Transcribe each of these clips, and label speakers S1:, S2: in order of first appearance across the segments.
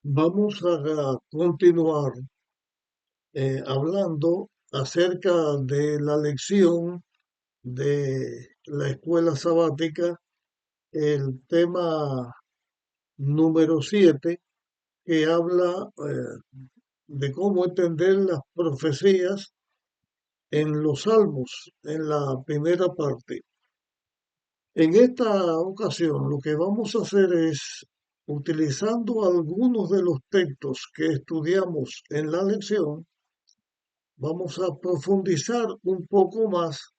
S1: Vamos a continuar hablando acerca de la lección de la escuela sabática, el tema número 7, que habla de cómo entender las profecías en los salmos, en la primera parte. En esta ocasión lo que vamos a hacer es, utilizando algunos de los textos que estudiamos en la lección, vamos a profundizar un poco más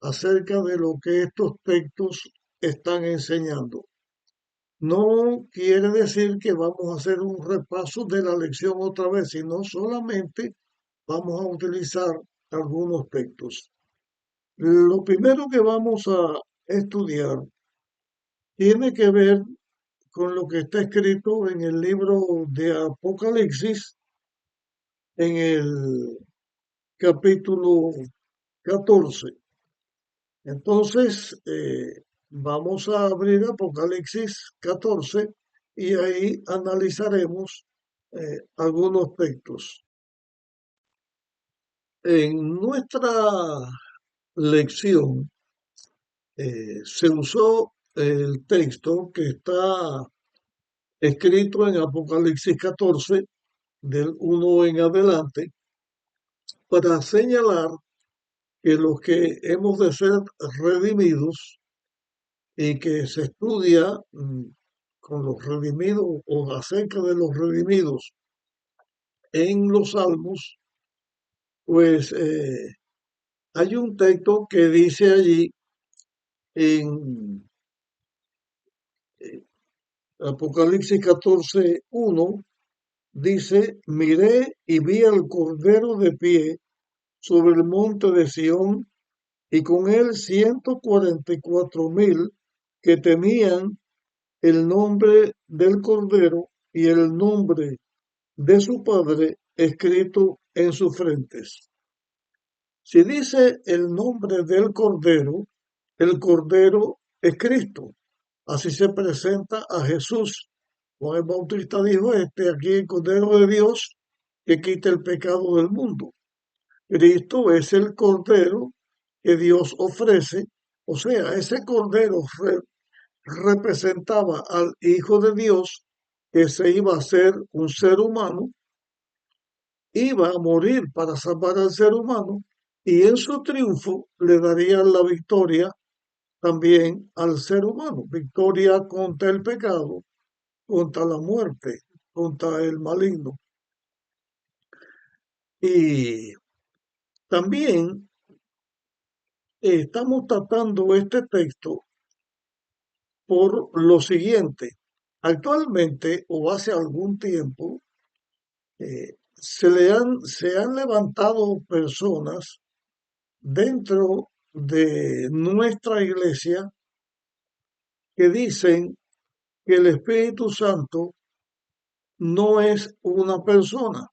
S1: acerca de lo que estos textos están enseñando. No quiere decir que vamos a hacer un repaso de la lección otra vez, sino solamente vamos a utilizar algunos textos. Lo primero que vamos a estudiar tiene que ver con lo que está escrito en el libro de Apocalipsis, en el capítulo 14. Entonces, vamos a abrir Apocalipsis 14 y ahí analizaremos algunos textos. En nuestra lección se usó el texto que está escrito en Apocalipsis 14, del 1 en adelante, para señalar que los que hemos de ser redimidos y que se estudia con los redimidos o acerca de los redimidos en los salmos, pues hay un texto que dice allí en eh, Apocalipsis 14:1, dice: miré y vi al Cordero de pie sobre el monte de Sión y con él 144,000 que temían el nombre del Cordero y el nombre de su Padre escrito en sus frentes. Si dice el nombre del Cordero, el Cordero es Cristo. Así se presenta a Jesús. Juan el Bautista dijo: este aquí el Cordero de Dios que quita el pecado del mundo. Cristo es el Cordero que Dios ofrece, o sea, ese Cordero representaba al Hijo de Dios que se iba a ser un ser humano, iba a morir para salvar al ser humano y en su triunfo le daría la victoria también al ser humano, victoria contra el pecado, contra la muerte, contra el maligno. Y también estamos tratando este texto por lo siguiente. Actualmente o hace algún tiempo se han levantado personas dentro de nuestra iglesia que dicen que el Espíritu Santo no es una persona,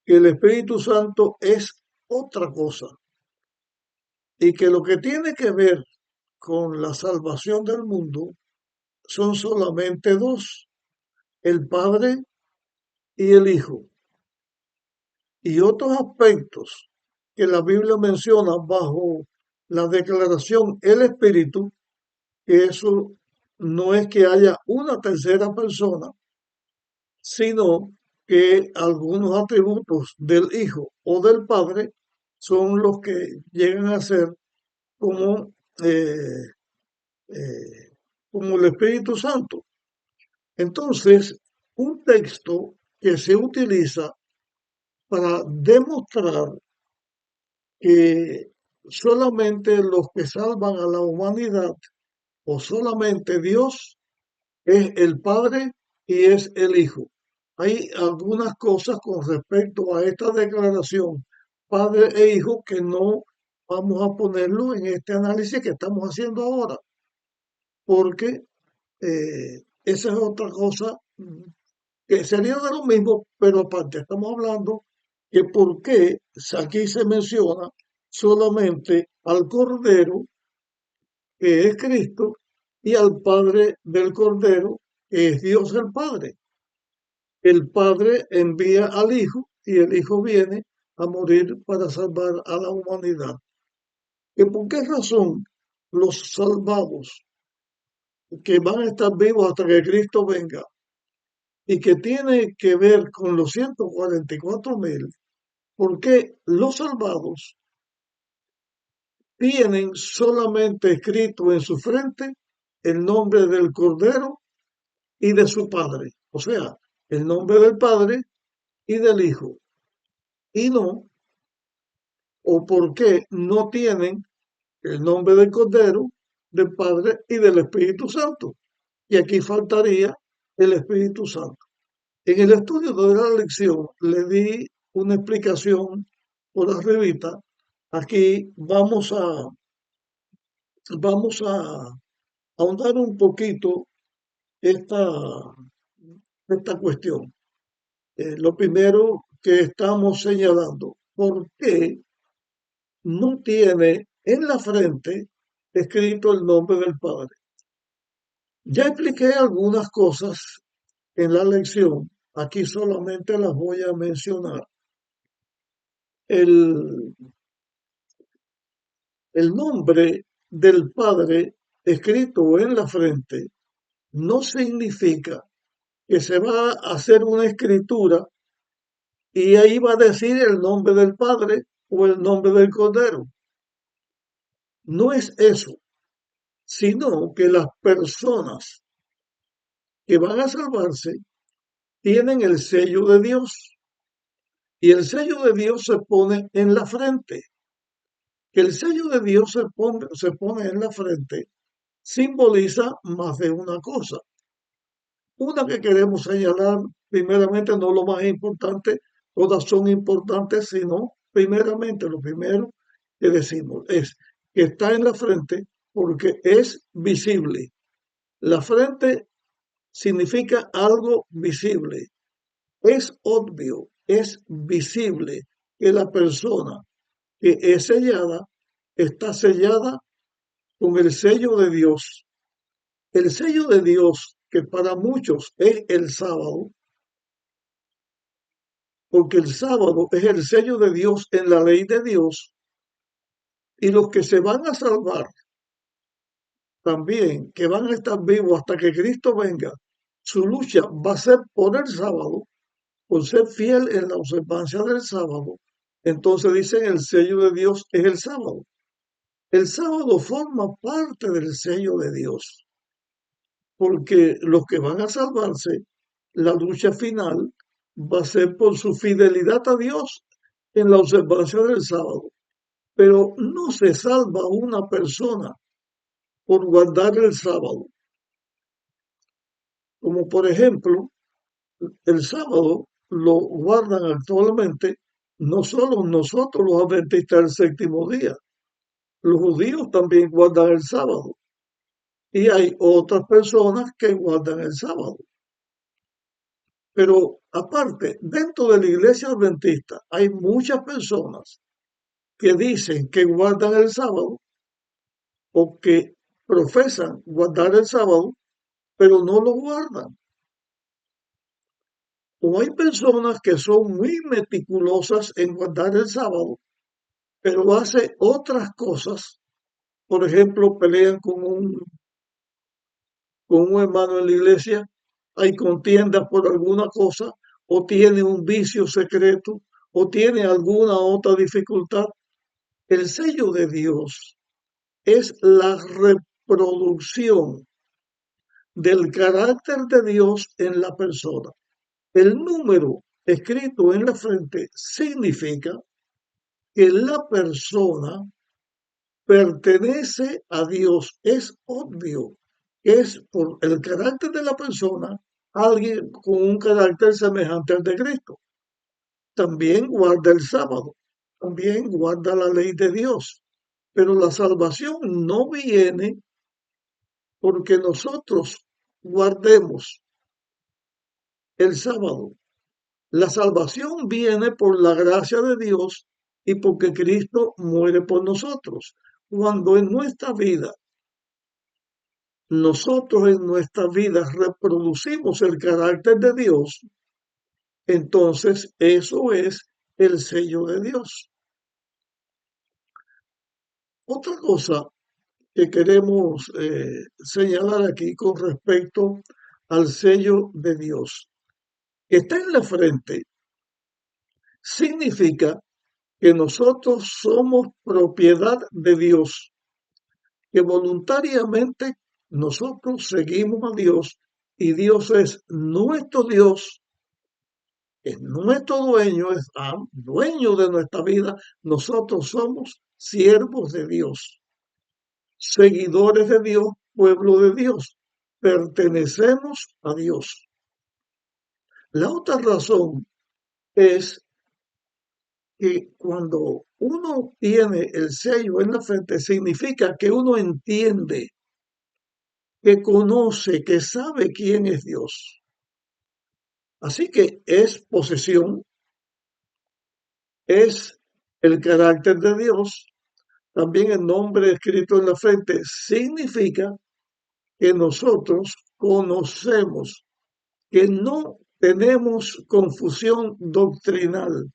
S1: que el Espíritu Santo es otra cosa y que lo que tiene que ver con la salvación del mundo son solamente dos: el Padre y el Hijo. Y otros aspectos que la Biblia menciona bajo la declaración el Espíritu, que eso no es que haya una tercera persona, sino que algunos atributos del Hijo o del Padre son los que llegan a ser como, eh, eh, como el Espíritu Santo. Entonces, un texto que se utiliza para demostrar que solamente los que salvan a la humanidad o solamente Dios es el Padre y es el Hijo. Hay algunas cosas con respecto a esta declaración, Padre e Hijo, que no vamos a ponerlo en este análisis que estamos haciendo ahora, porque esa es otra cosa que sería de lo mismo, pero aparte estamos hablando que por qué aquí se menciona solamente al Cordero, que es Cristo, y al Padre del Cordero, que es Dios el Padre. el Padre envía al Hijo y el Hijo viene a morir para salvar a la humanidad. ¿Y por qué razón los salvados que van a estar vivos hasta que Cristo venga y que tiene que ver con los 144.000, por qué los salvados tienen solamente escrito en su frente el nombre del Cordero y de su Padre? O sea, el nombre del Padre y del Hijo. Y no, o por qué no tienen el nombre del Cordero, del Padre y del Espíritu Santo. Y aquí faltaría el Espíritu Santo. En el estudio de la lección le di una explicación por arribita. Aquí vamos a ahondar un poquito esta, esta cuestión. Lo primero que estamos señalando, ¿por qué no tiene en la frente escrito el nombre del Padre? Ya expliqué algunas cosas en la lección, aquí solamente las voy a mencionar. El, el nombre del Padre escrito en la frente no significa que se va a hacer una escritura y ahí va a decir el nombre del Padre o el nombre del Cordero. No es eso, sino que las personas que van a salvarse tienen el sello de Dios y el sello de Dios se pone en la frente. Que el sello de Dios se pone en la frente simboliza más de una cosa. Una que queremos señalar, primeramente, no lo más importante, todas son importantes, sino primeramente, lo primero que decimos es que está en la frente porque es visible. La frente significa algo visible. Es obvio, es visible que la persona que es sellada está sellada con el sello de Dios. El sello de Dios, que para muchos es el sábado, porque el sábado es el sello de Dios en la ley de Dios, y los que se van a salvar también, que van a estar vivos hasta que Cristo venga, su lucha va a ser por el sábado, por ser fiel en la observancia del sábado. Entonces dicen el sello de Dios es el sábado. El sábado forma parte del sello de Dios, porque los que van a salvarse, la lucha final va a ser por su fidelidad a Dios en la observancia del sábado. Pero no se salva una persona por guardar el sábado. Como por ejemplo, el sábado lo guardan actualmente no solo nosotros los adventistas del séptimo día, los judíos también guardan el sábado y hay otras personas que guardan el sábado. Pero aparte, dentro de la iglesia adventista hay muchas personas que dicen que guardan el sábado o que profesan guardar el sábado, pero no lo guardan. O hay personas que son muy meticulosas en guardar el sábado, pero hacen otras cosas. Por ejemplo, pelean con un hermano en la iglesia, hay contiendas por alguna cosa, o tiene un vicio secreto, o tiene alguna otra dificultad. El sello de Dios es la reproducción del carácter de Dios en la persona. El número escrito en la frente significa que la persona pertenece a Dios. Es obvio que es por el carácter de la persona alguien con un carácter semejante al de Cristo. También guarda el sábado, también guarda la ley de Dios. Pero la salvación no viene porque nosotros guardemos el sábado. La salvación viene por la gracia de Dios y porque Cristo muere por nosotros. Cuando en nuestra vida, nosotros en nuestra vida reproducimos el carácter de Dios, entonces eso es el sello de Dios. Otra cosa que queremos señalar aquí con respecto al sello de Dios, que está en la frente, significa que nosotros somos propiedad de Dios, que voluntariamente nosotros seguimos a Dios y Dios es nuestro Dios, es nuestro dueño, es dueño de nuestra vida. Nosotros somos siervos de Dios, seguidores de Dios, pueblo de Dios, pertenecemos a Dios. La otra razón es que cuando uno tiene el sello en la frente, significa que uno entiende, que conoce, que sabe quién es Dios. Así que es posesión, es el carácter de Dios. También el nombre escrito en la frente significa que nosotros conocemos, que no tenemos confusión doctrinal.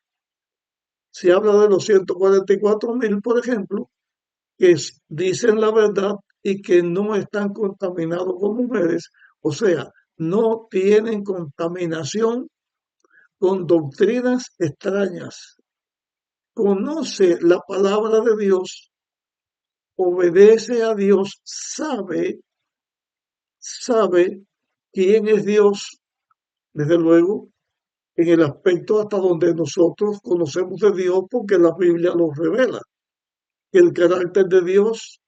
S1: Se habla de los 144.000, por ejemplo, que dicen la verdad y que no están contaminados con mujeres, o sea, no tienen contaminación con doctrinas extrañas. Conoce la palabra de Dios, obedece a Dios, sabe quién es Dios, desde luego, en el aspecto hasta donde nosotros conocemos de Dios porque la Biblia lo revela. El carácter de Dios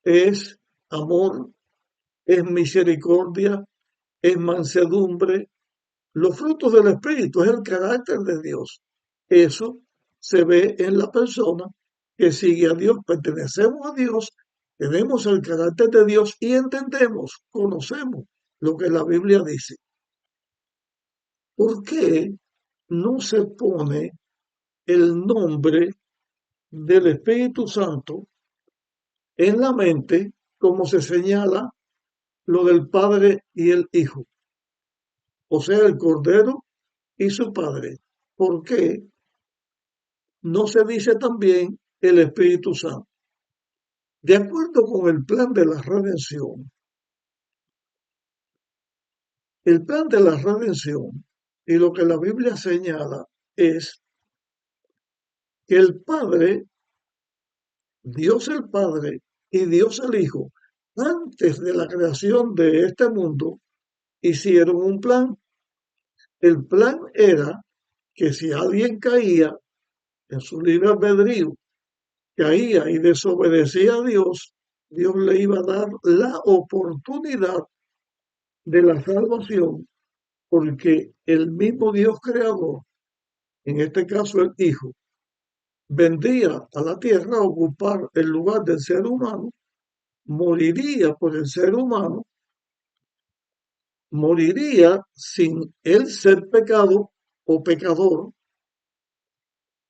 S1: es amor, es misericordia, es mansedumbre. Los frutos del Espíritu es el carácter de Dios. Eso se ve en la persona que sigue a Dios. Pertenecemos a Dios, tenemos el carácter de Dios y entendemos, conocemos lo que la Biblia dice. ¿Por qué no se pone el nombre del Espíritu Santo en la mente como se señala lo del Padre y el Hijo? O sea, el Cordero y su Padre. ¿Por qué no se dice también el Espíritu Santo? De acuerdo con el plan de la redención, el plan de la redención y lo que la Biblia señala es que el Padre, Dios el Padre y Dios el Hijo, antes de la creación de este mundo, hicieron un plan. El plan era que si alguien caía en su libre albedrío, caía y desobedecía a Dios, Dios le iba a dar la oportunidad de la salvación, porque el mismo Dios creador, en este caso el Hijo, vendría a la tierra a ocupar el lugar del ser humano, moriría por el ser humano, moriría sin él ser pecado o pecador,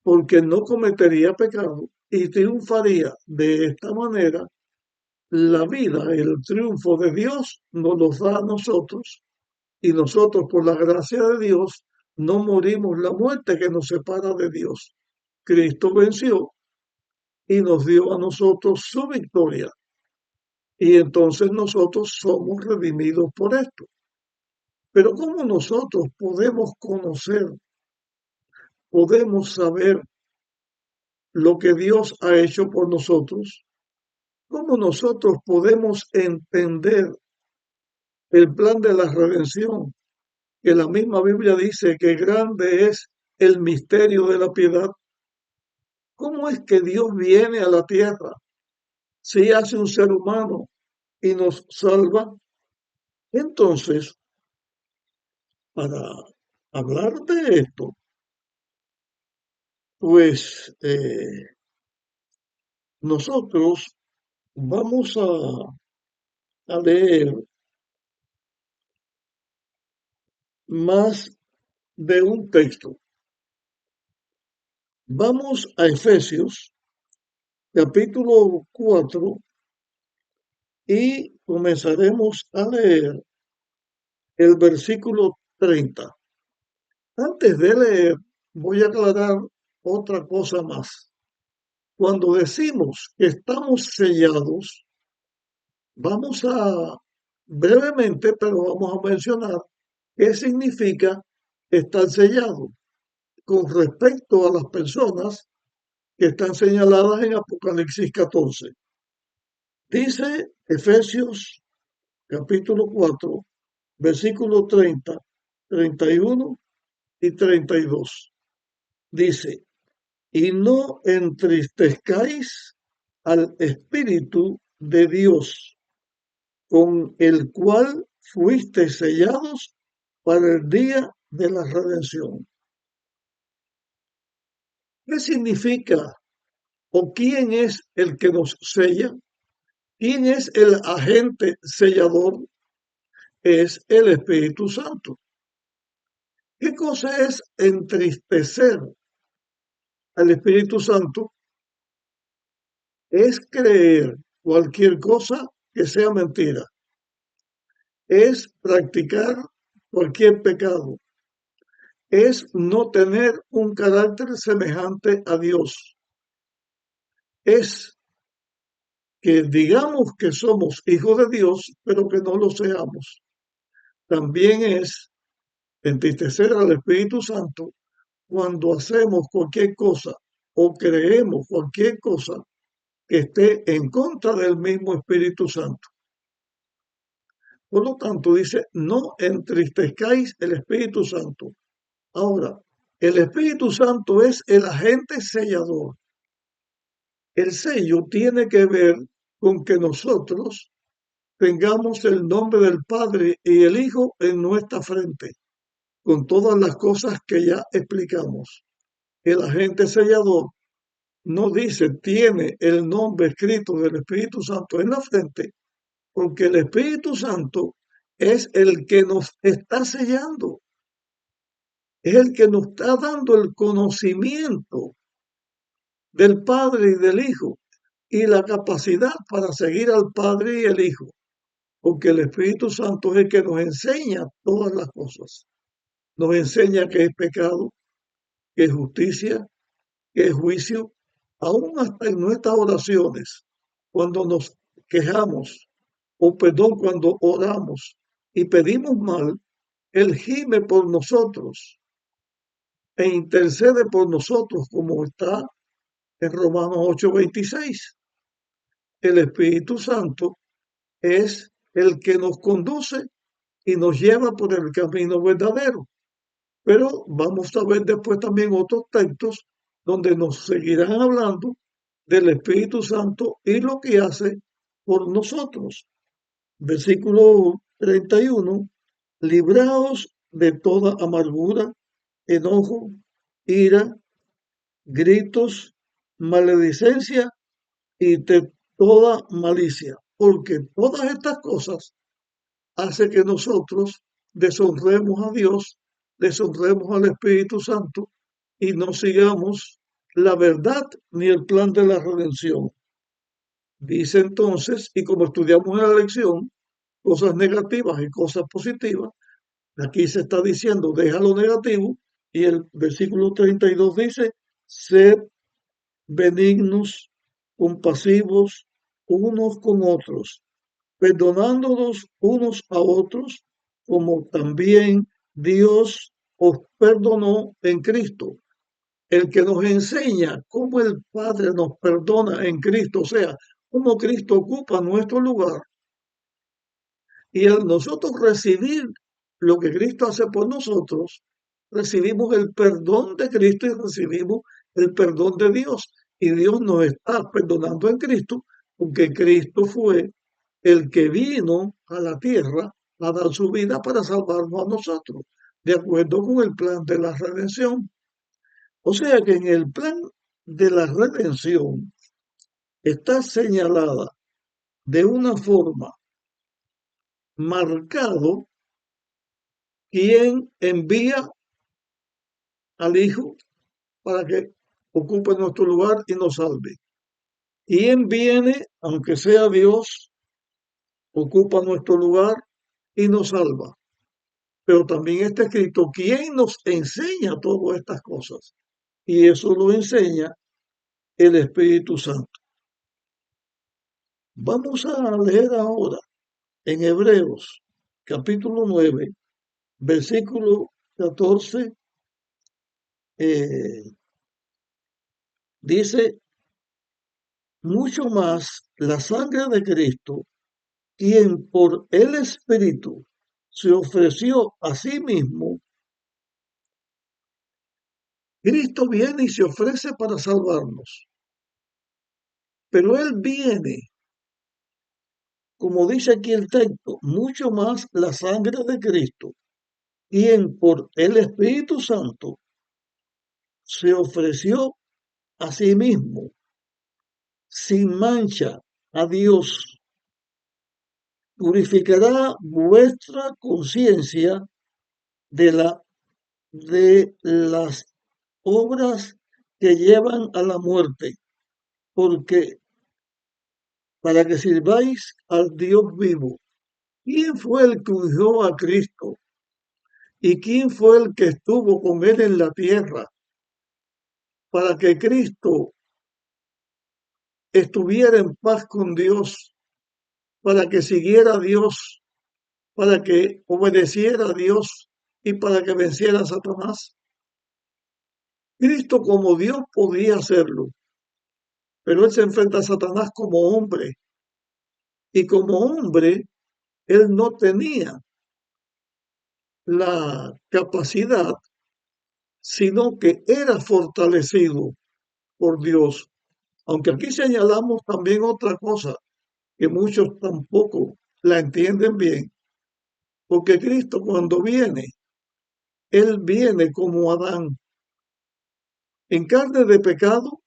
S1: porque no cometería pecado y triunfaría de esta manera. La vida, el triunfo de Dios nos los da a nosotros y nosotros por la gracia de Dios no morimos la muerte que nos separa de Dios. Cristo venció y nos dio a nosotros su victoria y entonces nosotros somos redimidos por esto. Pero ¿cómo nosotros podemos conocer, podemos saber lo que Dios ha hecho por nosotros? ¿Cómo nosotros podemos entender el plan de la redención? Que la misma Biblia dice que grande es el misterio de la piedad. ¿Cómo es que Dios viene a la tierra, se hace un ser humano y nos salva? Entonces, para hablar de esto, pues nosotros vamos a leer más de un texto. Vamos a Efesios, capítulo 4, y comenzaremos a leer el versículo 30. Antes de leer, voy a aclarar otra cosa más. Cuando decimos que estamos sellados, vamos a brevemente, pero vamos a mencionar qué significa estar sellado con respecto a las personas que están señaladas en Apocalipsis 14. Dice Efesios capítulo 4, versículo 30, 31 y 32. Dice, y no entristezcáis al Espíritu de Dios, con el cual fuisteis sellados para el día de la redención. ¿Qué significa o quién es el que nos sella? ¿Quién es el agente sellador? Es el Espíritu Santo. ¿Qué cosa es entristecer al Espíritu Santo? Es creer cualquier cosa que sea mentira. Es practicar cualquier pecado. Es no tener un carácter semejante a Dios. Es que digamos que somos hijos de Dios, pero que no lo seamos. También es entristecer al Espíritu Santo cuando hacemos cualquier cosa o creemos cualquier cosa que esté en contra del mismo Espíritu Santo. Por lo tanto, dice, no entristezcáis el Espíritu Santo. Ahora, el Espíritu Santo es el agente sellador. El sello tiene que ver con que nosotros tengamos el nombre del Padre y el Hijo en nuestra frente, con todas las cosas que ya explicamos. El agente sellador no dice tiene el nombre escrito del Espíritu Santo en la frente, porque el Espíritu Santo es el que nos está sellando, es el que nos está dando el conocimiento del Padre y del Hijo y la capacidad para seguir al Padre y el Hijo, porque el Espíritu Santo es el que nos enseña todas las cosas. Nos enseña qué es pecado, qué es justicia, qué es juicio, aún hasta en nuestras oraciones, cuando nos quejamos, o perdón, cuando oramos y pedimos mal, Él gime por nosotros e intercede por nosotros, como está en Romanos 8:26. El Espíritu Santo es el que nos conduce y nos lleva por el camino verdadero. Pero vamos a ver después también otros textos donde nos seguirán hablando del Espíritu Santo y lo que hace por nosotros. Versículo 31, libraos de toda amargura, enojo, ira, gritos, maledicencia y de toda malicia, porque todas estas cosas hacen que nosotros deshonremos a Dios, deshonremos al Espíritu Santo y no sigamos la verdad ni el plan de la redención. Dice entonces, y como estudiamos en la lección, cosas negativas y cosas positivas, aquí se está diciendo, deja lo negativo, y el versículo 32 dice, sed benignos, compasivos unos con otros, perdonándonos unos a otros, como también Dios os perdonó en Cristo. El que nos enseña cómo el Padre nos perdona en Cristo, o sea, cómo Cristo ocupa nuestro lugar, y al nosotros recibir lo que Cristo hace por nosotros, recibimos el perdón de Cristo y recibimos el perdón de Dios. Y Dios nos está perdonando en Cristo, porque Cristo fue el que vino a la tierra a dar su vida para salvarnos a nosotros, de acuerdo con el plan de la redención. O sea que en el plan de la redención está señalada de una forma marcado quién envía al Hijo para que ocupe nuestro lugar y nos salve. ¿Quién viene, aunque sea Dios, ocupa nuestro lugar y nos salva? pero también está escrito quién nos enseña todas estas cosas. Y eso lo enseña el Espíritu Santo. Vamos a leer ahora en Hebreos capítulo 9, versículo 14. Dice, mucho más la sangre de Cristo, quien por el Espíritu se ofreció a sí mismo. Cristo viene y se ofrece para salvarnos, pero Él viene, como dice aquí el texto, mucho más la sangre de Cristo, quien por el Espíritu Santo se ofreció a sí mismo, sin mancha, a Dios. Purificará vuestra conciencia de las obras que llevan a la muerte, porque para que sirváis al Dios vivo. ¿Quién fue el que ungió a Cristo? ¿Y quién fue el que estuvo con él en la tierra para que Cristo estuviera en paz con Dios, para que siguiera a Dios, para que obedeciera a Dios y para que venciera a Satanás? Cristo como Dios podía hacerlo, pero él se enfrenta a Satanás como hombre y como hombre él no tenía la capacidad, sino que era fortalecido por Dios. Aunque aquí señalamos también otra cosa que muchos tampoco la entienden bien, porque Cristo cuando viene, Él viene como Adán, en carne de pecado,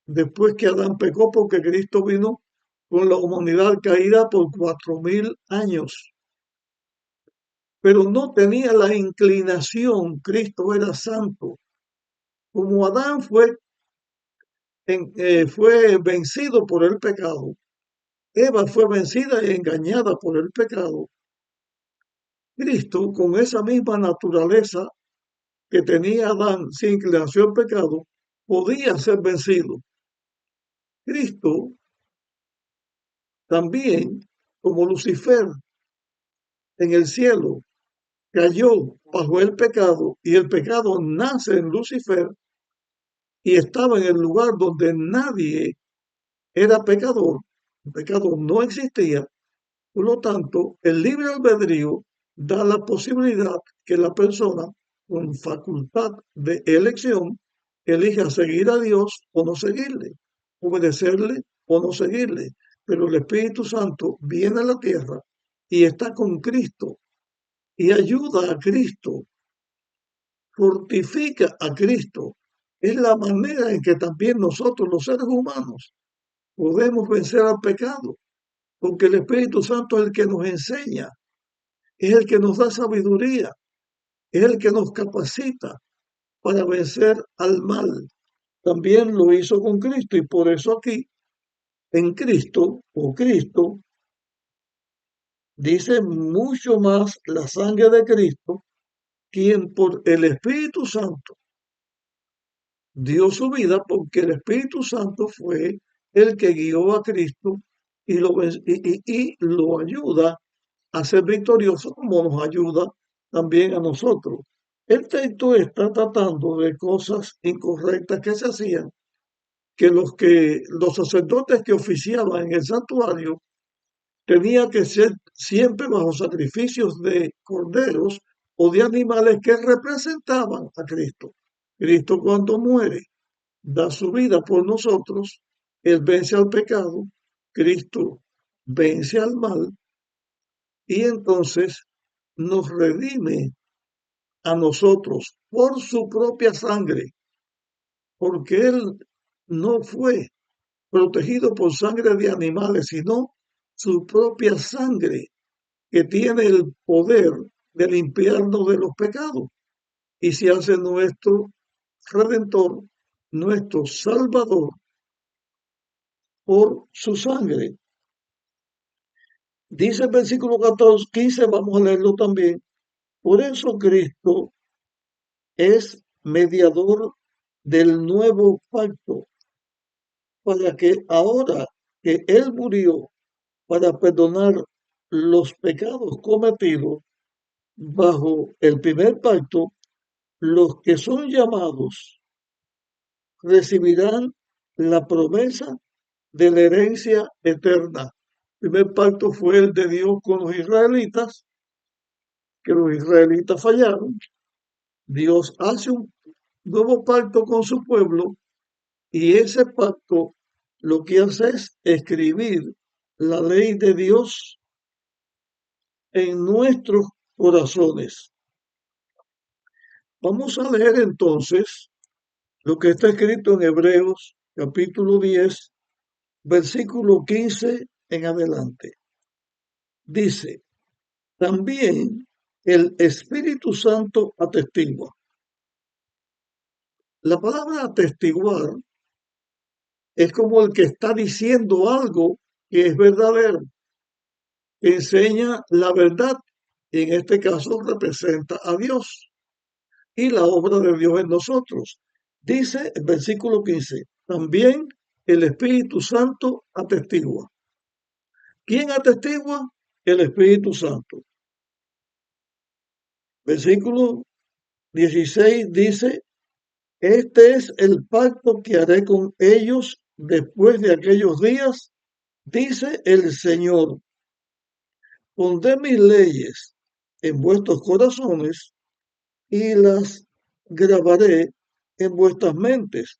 S1: después que Adán pecó, porque Cristo vino con la humanidad caída por 4000 años, pero no tenía la inclinación, Cristo era santo. Como Adán fue vencido por el pecado, Eva fue vencida y engañada por el pecado. Cristo, con esa misma naturaleza que tenía Adán sin inclinación al pecado, podía ser vencido. Cristo también, como Lucifer en el cielo, cayó bajo el pecado y el pecado nace en Lucifer y estaba en el lugar donde nadie era pecador. El pecado no existía. Por lo tanto, el libre albedrío da la posibilidad que la persona con facultad de elección elija seguir a Dios o no seguirle, obedecerle o no seguirle. Pero el Espíritu Santo viene a la tierra y está con Cristo y ayuda a Cristo, fortifica a Cristo. Es la manera en que también nosotros los seres humanos podemos vencer al pecado, porque el Espíritu Santo es el que nos enseña, es el que nos da sabiduría, es el que nos capacita para vencer al mal. También lo hizo con Cristo y por eso aquí, en Cristo o Cristo, dice mucho más la sangre de Cristo, quien por el Espíritu Santo dio su vida, porque el Espíritu Santo fue el que guió a Cristo y lo ayuda a ser victorioso, como nos ayuda también a nosotros. El texto está tratando de cosas incorrectas que se hacían, que los sacerdotes que oficiaban en el santuario tenían que ser siempre bajo sacrificios de corderos o de animales que representaban a Cristo. Cristo cuando muere da su vida por nosotros, Él vence al pecado, Cristo vence al mal y entonces nos redime a nosotros por su propia sangre, porque Él no fue protegido por sangre de animales, sino su propia sangre, que tiene el poder de limpiarnos de los pecados y se hace nuestro redentor, nuestro salvador por su sangre. Dice el versículo 14, 15, vamos a leerlo también. Por eso Cristo es mediador del nuevo pacto, para que ahora que Él murió para perdonar los pecados cometidos bajo el primer pacto, los que son llamados recibirán la promesa de la herencia eterna. El primer pacto fue el de Dios con los israelitas, que los israelitas fallaron. Dios hace un nuevo pacto con su pueblo y ese pacto lo que hace es escribir la ley de Dios en nuestros corazones. Vamos a leer entonces lo que está escrito en Hebreos capítulo 10, versículo 15 en adelante. Dice, también el Espíritu Santo atestigua. La palabra atestiguar es como el que está diciendo algo que es verdadero, que enseña la verdad, y en este caso representa a Dios y la obra de Dios en nosotros. Dice el versículo 15, también el Espíritu Santo atestigua. ¿Quién atestigua? El Espíritu Santo. Versículo 16 dice, este es el pacto que haré con ellos después de aquellos días, dice el Señor. Pondré mis leyes en vuestros corazones y las grabaré en vuestras mentes.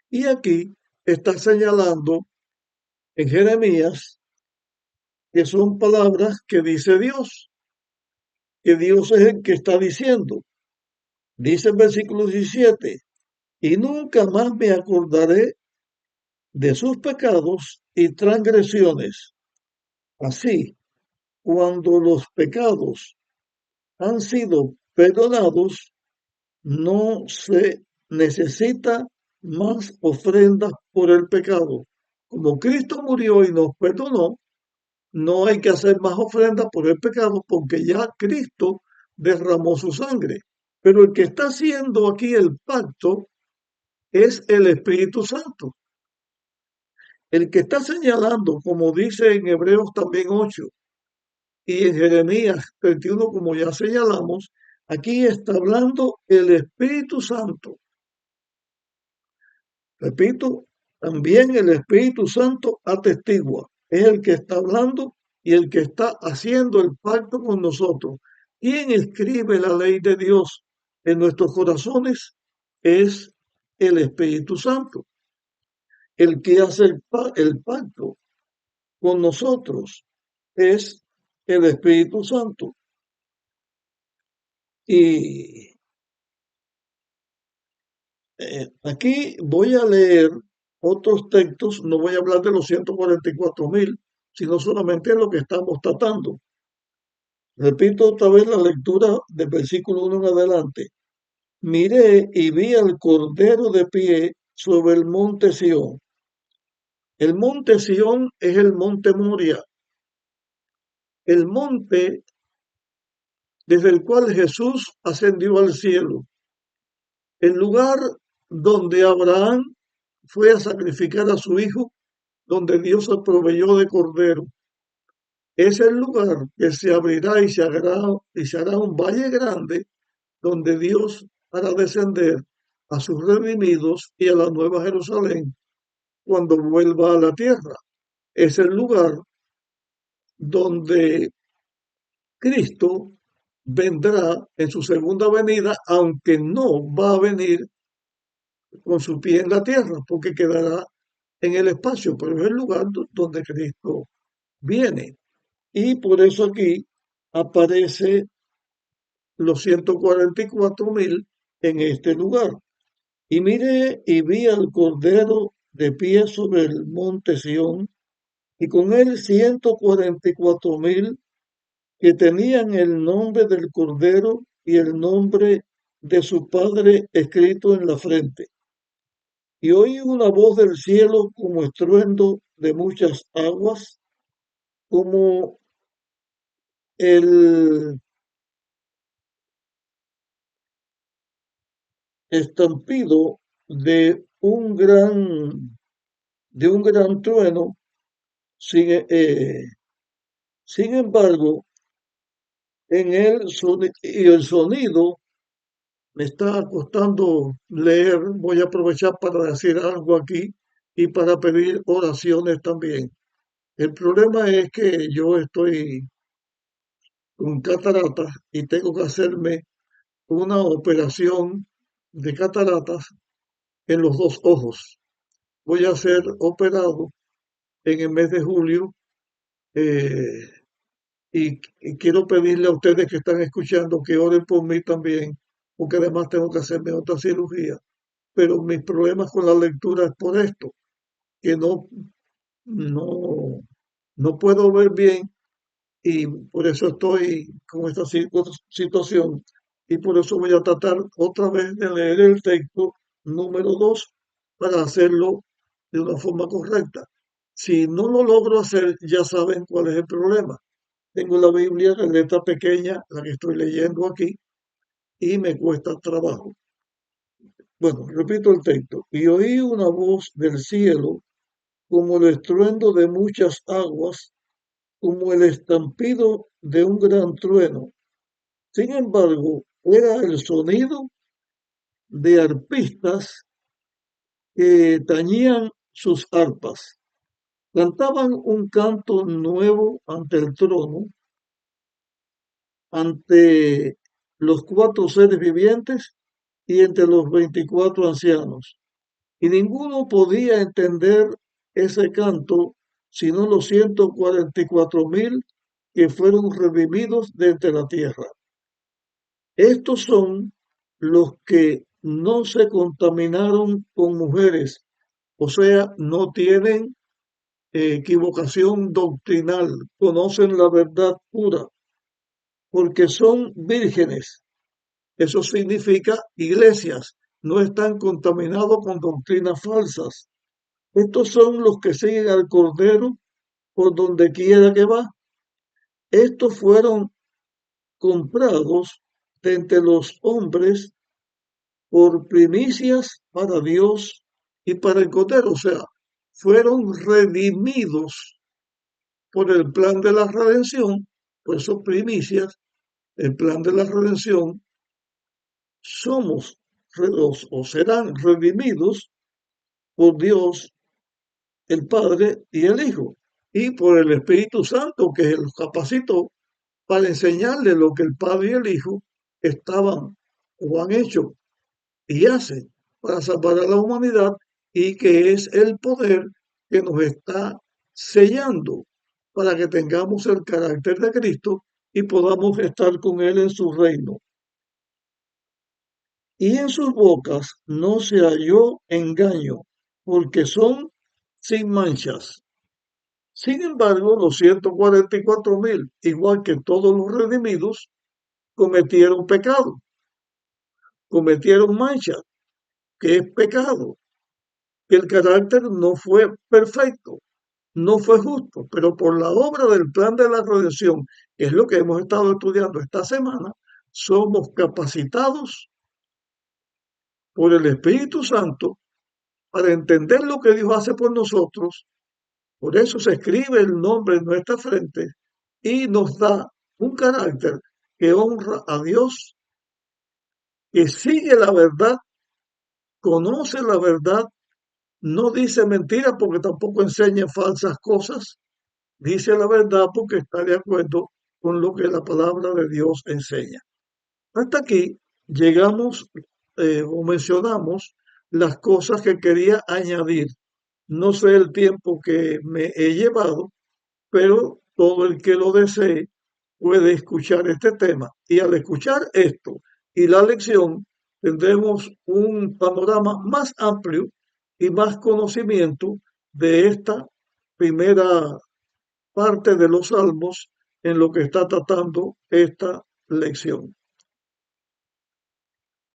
S1: Y aquí está señalando en Jeremías que son palabras que dice Dios, que Dios es el que está diciendo. Dice el versículo 17, y nunca más me acordaré de sus pecados y transgresiones. Así, cuando los pecados han sido perdonados, no se necesita más ofrendas por el pecado. Como Cristo murió y nos perdonó, no hay que hacer más ofrendas por el pecado porque ya Cristo derramó su sangre. Pero el que está haciendo aquí el pacto es el Espíritu Santo. El que está señalando, como dice en Hebreos también 8 y en Jeremías 31, como ya señalamos, aquí está hablando el Espíritu Santo. Repito, también el Espíritu Santo atestigua. Es el que está hablando y el que está haciendo el pacto con nosotros. ¿Quién escribe la ley de Dios en nuestros corazones? Es el Espíritu Santo. El que hace el pacto con nosotros es el Espíritu Santo. Y aquí voy a leer otros textos, no voy a hablar de los 144.000, sino solamente lo que estamos tratando. Repito otra vez la lectura del versículo 1 en adelante. Miré y vi al Cordero de pie sobre el monte Sión. El monte Sión es el monte Moria, el monte desde el cual Jesús ascendió al cielo, el lugar donde Abraham fue a sacrificar a su hijo, donde Dios se proveyó de cordero. Es el lugar que se abrirá y se hará un valle grande donde Dios hará descender a sus redimidos y a la nueva Jerusalén cuando vuelva a la tierra. Es el lugar donde Cristo vendrá en su segunda venida, aunque no va a venir con su pie en la tierra, porque quedará en el espacio, pero es el lugar donde Cristo viene. Y por eso aquí aparece los 144.000 en este lugar. Y miré y vi al Cordero de pie sobre el monte Sión, y con él 144.000 que tenían el nombre del Cordero y el nombre de su Padre escrito en la frente. Y oí una voz del cielo como estruendo de muchas aguas, como el estampido de un gran trueno. Sin embargo, y el sonido me está costando leer. Voy a aprovechar para decir algo aquí y para pedir oraciones también. El problema es que yo estoy con cataratas y tengo que hacerme una operación de cataratas en los dos ojos. Voy a ser operado en el mes de julio, eh, y quiero pedirle a ustedes que están escuchando que oren por mí también, porque además tengo que hacerme otra cirugía. Pero mis problemas con la lectura es por esto, que no, no puedo ver bien, y por eso estoy con esta situación, y por eso voy a tratar otra vez de leer el texto número 2 para hacerlo de una forma correcta. Si no lo logro hacer, ya saben cuál es el problema. Tengo la Biblia en letra pequeña, la que estoy leyendo aquí, y me cuesta trabajo. Bueno, repito el texto. Y oí una voz del cielo como el estruendo de muchas aguas, como el estampido de un gran trueno. Sin embargo, era el sonido de arpistas que tañían sus arpas. Cantaban un canto nuevo ante el trono, ante los cuatro seres vivientes y entre los 24 ancianos. Y ninguno podía entender ese canto sino los 144,000 que fueron redimidos de entre la tierra. Estos son los que no se contaminaron con mujeres, o sea, no tienen equivocación doctrinal, conocen la verdad pura, porque son vírgenes. Eso significa iglesias, no están contaminados con doctrinas falsas. Estos son los que siguen al Cordero por donde quiera que va. Estos fueron comprados de entre los hombres por primicias para Dios y para el Cordero. O sea, fueron redimidos por el plan de la redención, por eso primicias, el plan de la redención. Somos o serán redimidos por Dios, el Padre y el Hijo, y por el Espíritu Santo, que los capacitó para enseñarle lo que el Padre y el Hijo estaban o han hecho y hacen para salvar a la humanidad, y que es el poder que nos está sellando para que tengamos el carácter de Cristo y podamos estar con Él en su reino. Y en sus bocas no se halló engaño, porque son sin manchas. Sin embargo, los 144,000, igual que todos los redimidos, cometieron pecado, cometieron mancha, que es pecado, que el carácter no fue perfecto, no fue justo, pero por la obra del plan de la redención, que es lo que hemos estado estudiando esta semana, somos capacitados por el Espíritu Santo para entender lo que Dios hace por nosotros. Por eso se escribe el nombre en nuestra frente y nos da un carácter que honra a Dios, que sigue la verdad, conoce la verdad, no dice mentiras porque tampoco enseña falsas cosas, dice la verdad porque está de acuerdo con lo que la palabra de Dios enseña. Hasta aquí llegamos, o mencionamos las cosas que quería añadir. No sé el tiempo que me he llevado, pero todo el que lo desee puede escuchar este tema. Y al escuchar esto y la lección, tendremos un panorama más amplio y más conocimiento de esta primera parte de los salmos en lo que está tratando esta lección.